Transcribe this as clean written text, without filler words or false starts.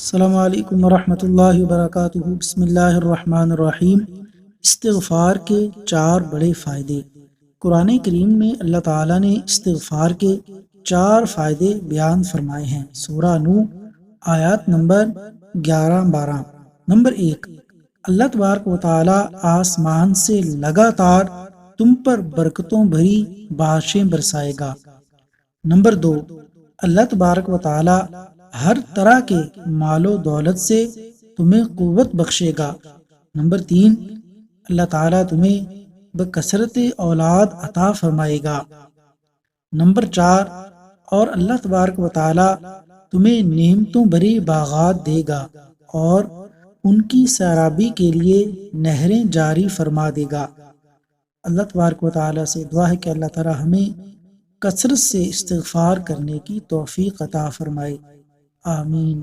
السلام علیکم ورحمۃ اللہ وبرکاتہ۔ بسم اللہ الرحمن الرحیم۔ استغفار کے 4 بڑے فائدے۔ قرآن کریم میں اللہ تعالیٰ نے استغفار کے 4 فائدے بیان فرمائے ہیں۔ سورہ نوح آیات نمبر 11-12۔ نمبر 1، اللہ تبارک و تعالیٰ آسمان سے لگاتار تم پر برکتوں بھری بارشیں برسائے گا۔ نمبر 2، اللہ تبارک و تعالیٰ ہر طرح کے مال و دولت سے تمہیں قوت بخشے گا۔ نمبر 3، اللہ تعالیٰ تمہیں بکثرت اولاد عطا فرمائے گا۔ نمبر 4، اور اللہ تبارک و تعالیٰ تمہیں نعمتوں بھری باغات دے گا اور ان کی سیرابی کے لیے نہریں جاری فرما دے گا۔ اللہ تبارک و تعالیٰ سے دعا ہے کہ اللہ تعالیٰ ہمیں کثرت سے استغفار کرنے کی توفیق عطا فرمائے۔ آمین۔